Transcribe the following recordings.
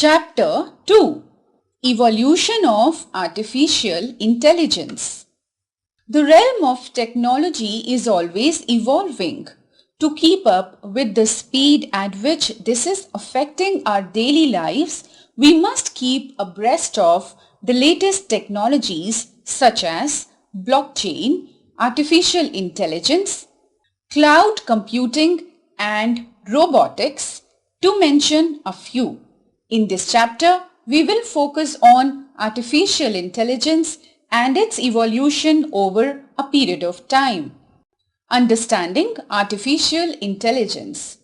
Chapter 2: Evolution of Artificial Intelligence. The realm of technology is always evolving. To keep up with the speed at which this is affecting our daily lives, we must keep abreast of the latest technologies such as blockchain, artificial intelligence, cloud computing, and robotics, to mention a few. In this chapter, we will focus on artificial intelligence and its evolution over a period of time. Understanding artificial intelligence.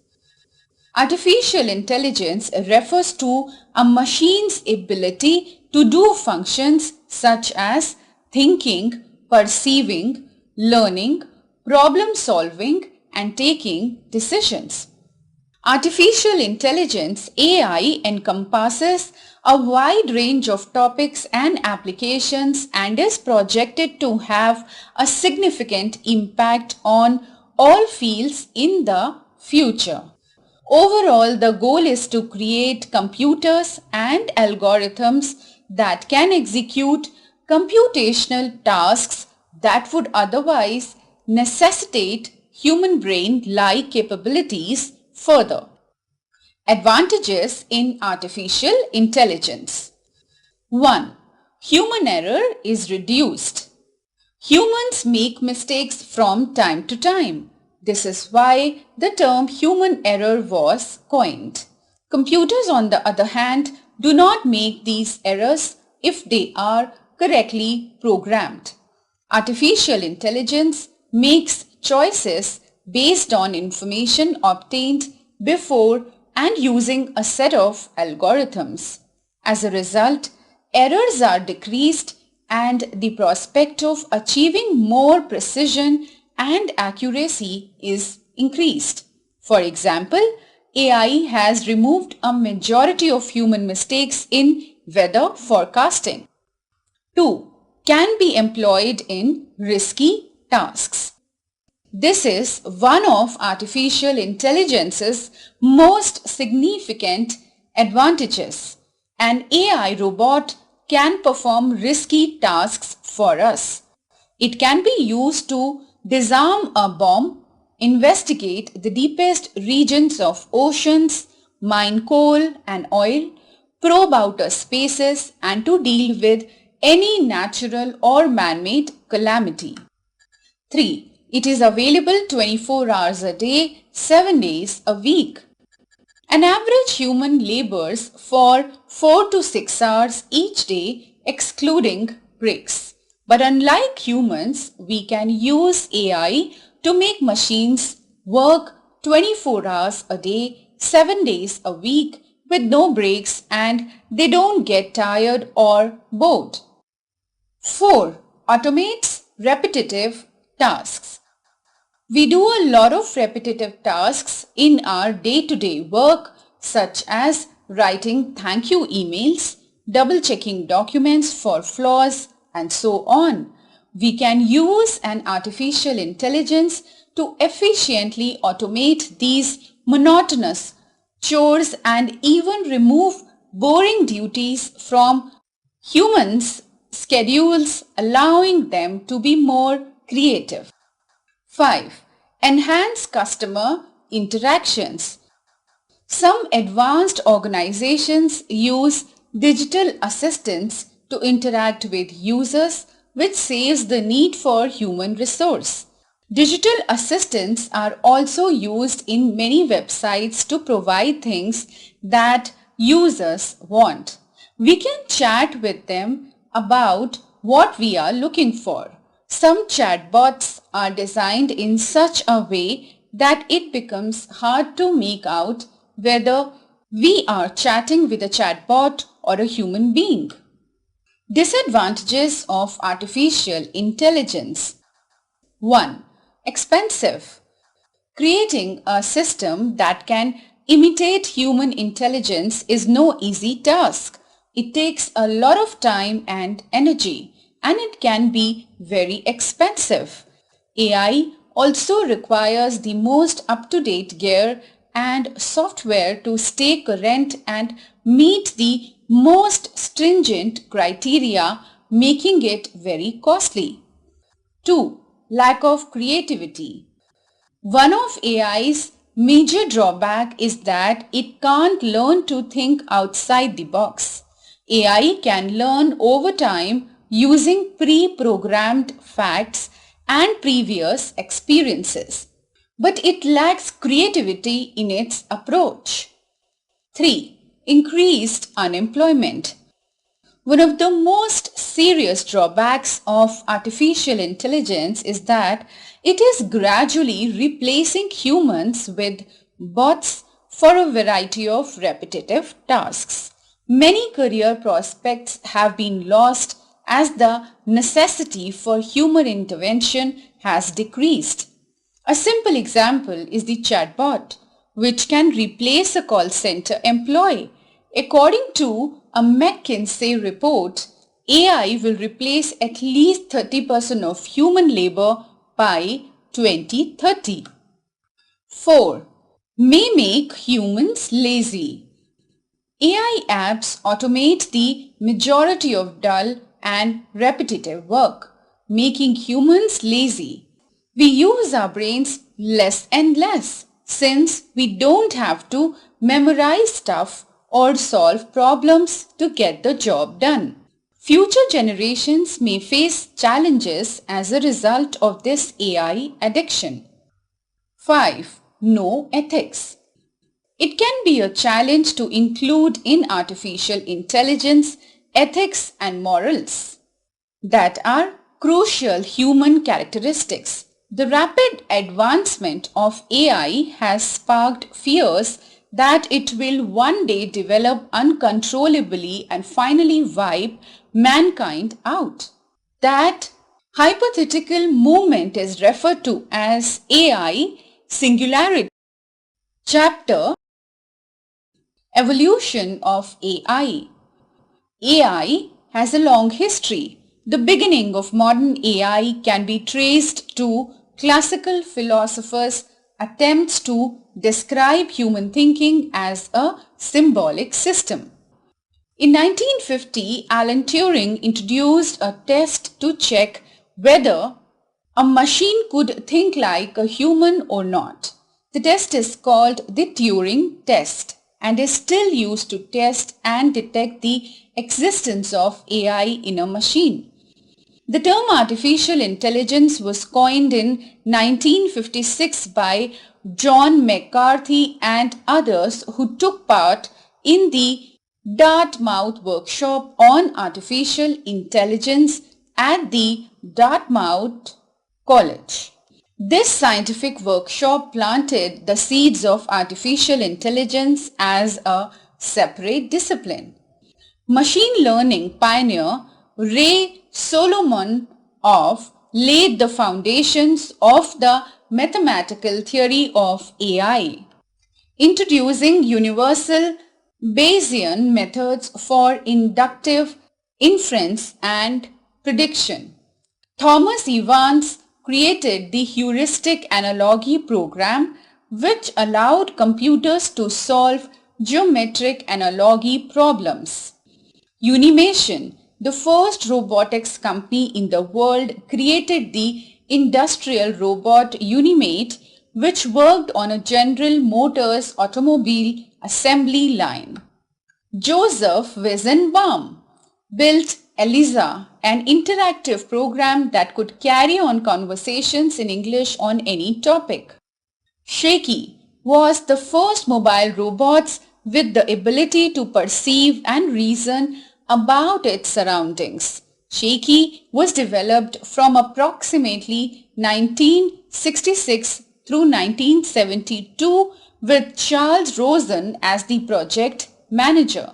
Artificial intelligence refers to a machine's ability to do functions such as thinking, perceiving, learning, problem solving, and taking decisions. Artificial intelligence (AI) encompasses a wide range of topics and applications and is projected to have a significant impact on all fields in the future. Overall, the goal is to create computers and algorithms that can execute computational tasks that would otherwise necessitate human brain-like capabilities. Further, advantages in artificial intelligence. 1. Human error is reduced. Humans make mistakes from time to time. This is why the term human error was coined. Computers, on the other hand, do not make these errors if they are correctly programmed. Artificial intelligence makes choices based on information obtained before and using a set of algorithms. As a result, errors are decreased and the prospect of achieving more precision and accuracy is increased. For example, AI has removed a majority of human mistakes in weather forecasting. 2. Can be employed in risky tasks. This is one of artificial intelligence's most significant advantages. An AI robot can perform risky tasks for us. It can be used to disarm a bomb, investigate the deepest regions of oceans, mine coal and oil, probe outer spaces, and to deal with any natural or man-made calamity. 3. It is available 24 hours a day, 7 days a week. An average human labors for 4 to 6 hours each day, excluding breaks. But unlike humans, we can use AI to make machines work 24 hours a day, 7 days a week with no breaks, and they don't get tired or bored. 4. Automates repetitive tasks. We do a lot of repetitive tasks in our day-to-day work, such as writing thank you emails, double-checking documents for flaws, and so on. We can use an artificial intelligence to efficiently automate these monotonous chores and even remove boring duties from humans' schedules, allowing them to be more creative. 5. Enhance customer interactions. Some advanced organizations use digital assistants to interact with users, which saves the need for human resource. Digital assistants are also used in many websites to provide things that users want. We can chat with them about what we are looking for. Some chatbots are designed in such a way that it becomes hard to make out whether we are chatting with a chatbot or a human being. Disadvantages of artificial intelligence. 1. Expensive. Creating a system that can imitate human intelligence is no easy task. It takes a lot of time and energy, and it can be very expensive. AI also requires the most up-to-date gear and software to stay current and meet the most stringent criteria, making it very costly. 2. Lack of creativity. One of AI's major drawback is that it can't learn to think outside the box. AI can learn over time using pre-programmed facts and previous experiences, but it lacks creativity in its approach. 3. Increased unemployment. One of the most serious drawbacks of artificial intelligence is that it is gradually replacing humans with bots for a variety of repetitive tasks. Many career prospects have been lost as the necessity for human intervention has decreased. A simple example is the chatbot, which can replace a call center employee. According to a McKinsey report, AI will replace at least 30% of human labor by 2030. 4. May make humans lazy. AI apps automate the majority of dull and repetitive work, making humans lazy. We use our brains less and less since we don't have to memorize stuff or solve problems to get the job done. Future generations may face challenges as a result of this AI addiction. 5. No ethics. It can be a challenge to include in artificial intelligence ethics and morals that are crucial human characteristics. The rapid advancement of AI has sparked fears that it will one day develop uncontrollably and finally wipe mankind out. That hypothetical movement is referred to as AI singularity. Chapter Evolution of AI. AI has a long history. The beginning of modern AI can be traced to classical philosophers' attempts to describe human thinking as a symbolic system. In 1950, Alan Turing introduced a test to check whether a machine could think like a human or not. The test is called the Turing test and is still used to test and detect the existence of AI in a machine. The term artificial intelligence was coined in 1956 by John McCarthy and others who took part in the Dartmouth workshop on artificial intelligence at the Dartmouth College. This scientific workshop planted the seeds of artificial intelligence as a separate discipline. Machine learning pioneer Ray Solomonoff laid the foundations of the mathematical theory of AI, introducing universal Bayesian methods for inductive inference and prediction. Thomas Evans created the heuristic analogy program, which allowed computers to solve geometric analogy problems. Unimation, the first robotics company in the world, created the industrial robot Unimate, which worked on a General Motors automobile assembly line. Joseph Weizenbaum built Eliza, an interactive program that could carry on conversations in English on any topic. Shaky was the first mobile robot with the ability to perceive and reason about its surroundings. Shaky was developed from approximately 1966 through 1972 with Charles Rosen as the project manager.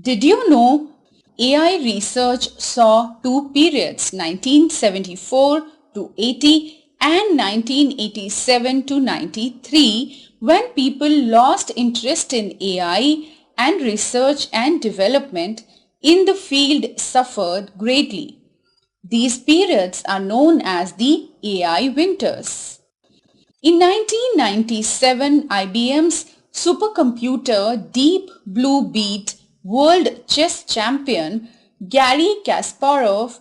Did you know AI research saw two periods, 1974 to 80 and 1987 to 93, when people lost interest in AI and research and development in the field suffered greatly. These periods are known as the AI winters. In 1997, IBM's supercomputer Deep Blue beat world chess champion Garry Kasparov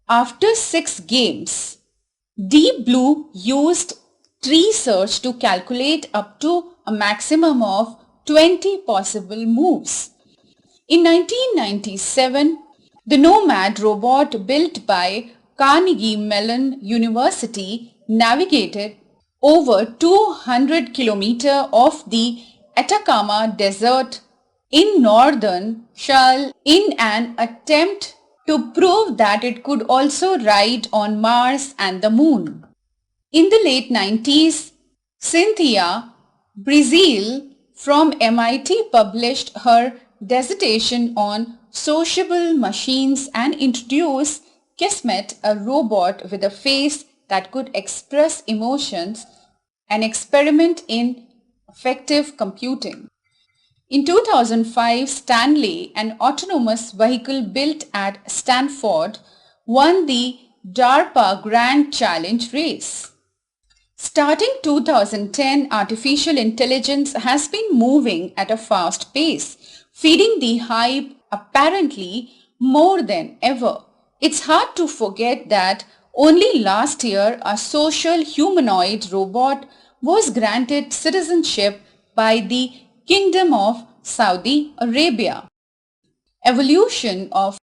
after 6 games. Deep Blue used tree search to calculate up to a maximum of 20 possible moves. In 1997, the Nomad robot built by Carnegie Mellon University navigated over 200 kilometers of the Atacama Desert in northern Chile in an attempt to prove that it could also ride on Mars and the Moon. In the late 90s, Cynthia Breazeal from MIT published her dissertation on sociable machines and introduced Kismet, a robot with a face that could express emotions, an experiment in affective computing. In 2005, Stanley, an autonomous vehicle built at Stanford, won the DARPA Grand Challenge race. Starting 2010, artificial intelligence has been moving at a fast pace, feeding the hype apparently more than ever. It's hard to forget that only last year a social humanoid robot was granted citizenship by the Kingdom of Saudi Arabia. Evolution of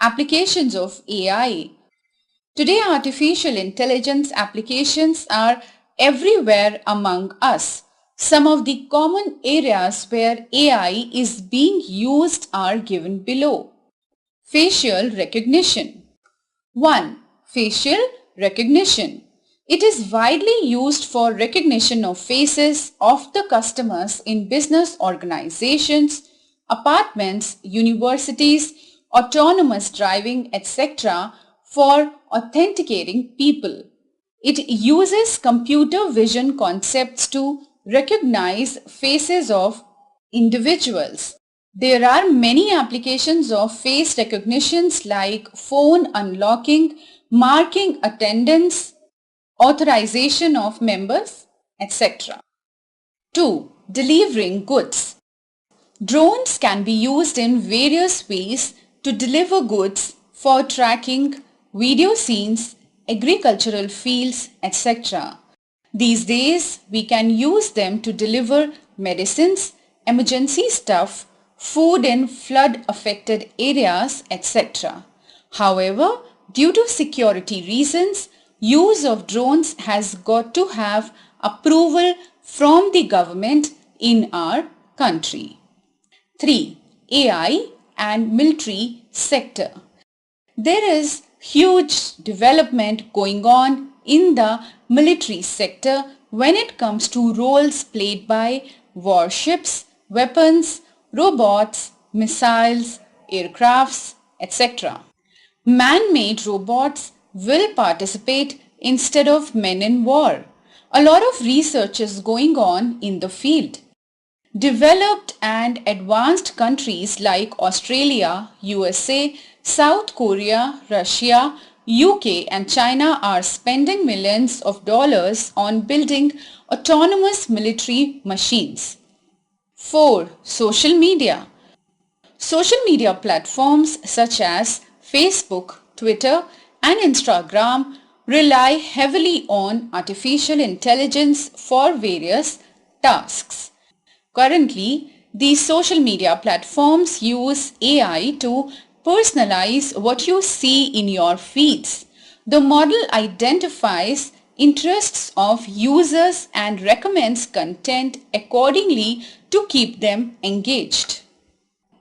applications of AI. Today, artificial intelligence applications are everywhere among us. Some of the common areas where AI is being used are given below. Facial recognition. 1. Facial recognition. It is widely used for recognition of faces of the customers in business organizations, apartments, universities, autonomous driving, etc. for authenticating people. It uses computer vision concepts to recognize faces of individuals. There are many applications of face recognitions like phone unlocking, marking attendance, authorization of members, etc. 2. Delivering goods. Drones can be used in various ways to deliver goods for tracking, video scenes, agricultural fields, etc. These days, we can use them to deliver medicines, emergency stuff, food in flood-affected areas, etc. However, due to security reasons, use of drones has got to have approval from the government in our country. 3. AI and military sector. There is huge development going on in the military sector when it comes to roles played by warships, weapons, robots, missiles, aircrafts, etc. Man-made robots will participate instead of men in war. A lot of research is going on in the field. Developed and advanced countries like Australia, USA, South Korea, Russia, UK and China are spending millions of dollars on building autonomous military machines. 4. Social media. Social media platforms such as Facebook, Twitter and Instagram rely heavily on artificial intelligence for various tasks. Currently, these social media platforms use AI to personalize what you see in your feeds. The model identifies interests of users and recommends content accordingly to keep them engaged.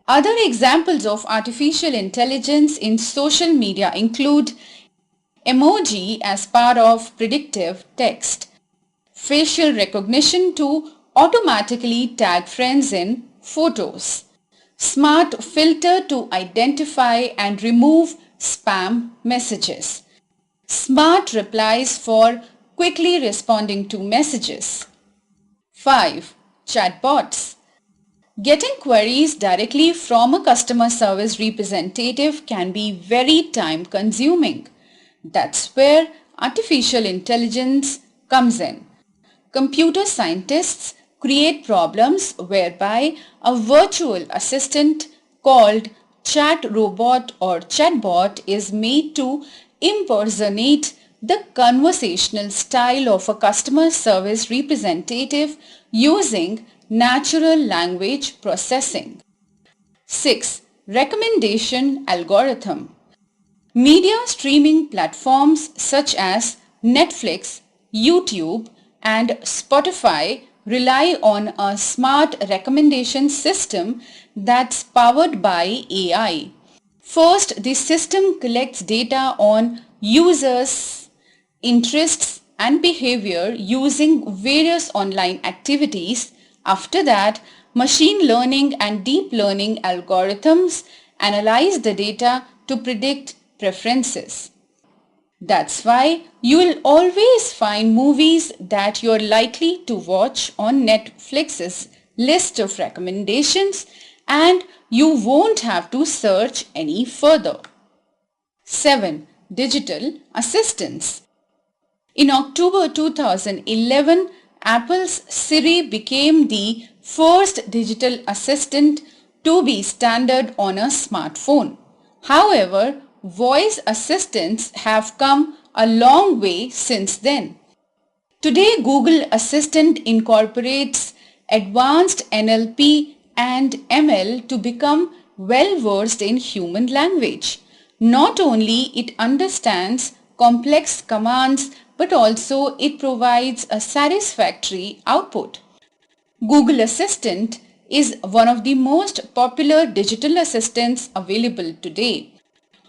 Other examples of artificial intelligence in social media include emoji as part of predictive text, facial recognition to automatically tag friends in photos, smart filter to identify and remove spam messages, smart replies for quickly responding to messages. 5. Chatbots. Getting queries directly from a customer service representative can be very time consuming. That's where artificial intelligence comes in. Computer scientists create problems whereby a virtual assistant called chat robot or chatbot is made to impersonate the conversational style of a customer service representative using natural language processing. 6. Recommendation algorithm. Media streaming platforms such as Netflix, YouTube, and Spotify rely on a smart recommendation system that's powered by AI. First, the system collects data on users' interests and behavior using various online activities. After that, machine learning and deep learning algorithms analyze the data to predict preferences. That's why you will always find movies that you're likely to watch on Netflix's list of recommendations, and you won't have to search any further. 7. Digital assistants. In October 2011, Apple's Siri became the first digital assistant to be standard on a smartphone. However, voice assistants have come a long way since then. Today, Google Assistant incorporates advanced NLP and ML to become well versed in human language. Not only it understands complex commands, but also it provides a satisfactory output. Google Assistant is one of the most popular digital assistants available today.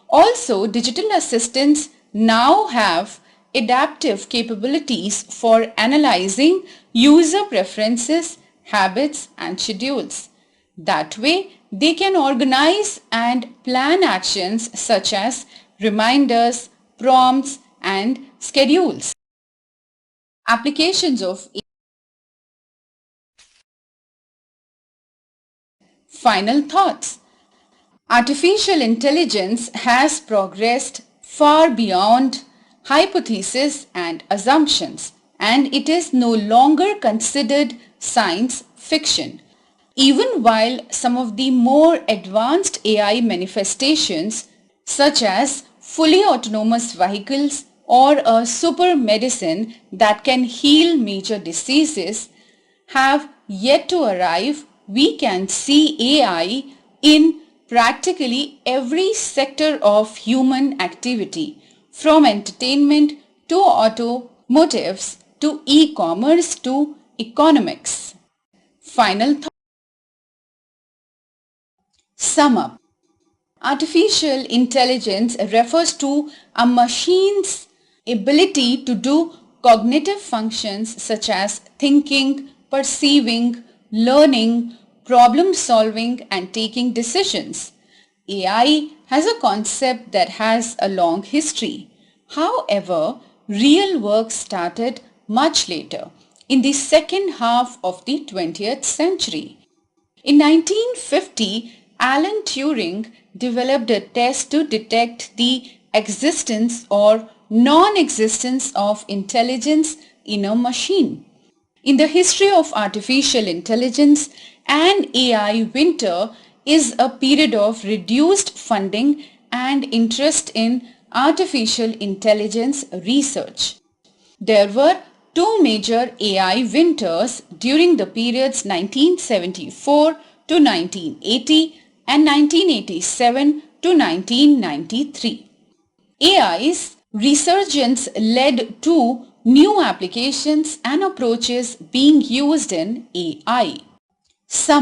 Also, digital assistants now have adaptive capabilities for analyzing user preferences, habits, and schedules. That way, they can organize and plan actions such as reminders, prompts, and schedules. Applications of Final thoughts. Artificial intelligence has progressed far beyond hypotheses and assumptions, and it is no longer considered science fiction. Even while some of the more advanced AI manifestations, such as fully autonomous vehicles or a super medicine that can heal major diseases, have yet to arrive, we can see AI in practically every sector of human activity, from entertainment to automotives to e-commerce to economics. Final thought. Sum up. Artificial intelligence refers to a machine's ability to do cognitive functions such as thinking, perceiving, learning, problem solving, and taking decisions. AI has a concept that has a long history. However, real work started much later, in the second half of the 20th century. In 1950, Alan Turing developed a test to detect the existence or non-existence of intelligence in a machine. In the history of artificial intelligence, an AI winter is a period of reduced funding and interest in artificial intelligence research. There were two major AI winters during the periods 1974 to 1980 and 1987 to 1993. AI's resurgence led to new applications and approaches being used in AI. Some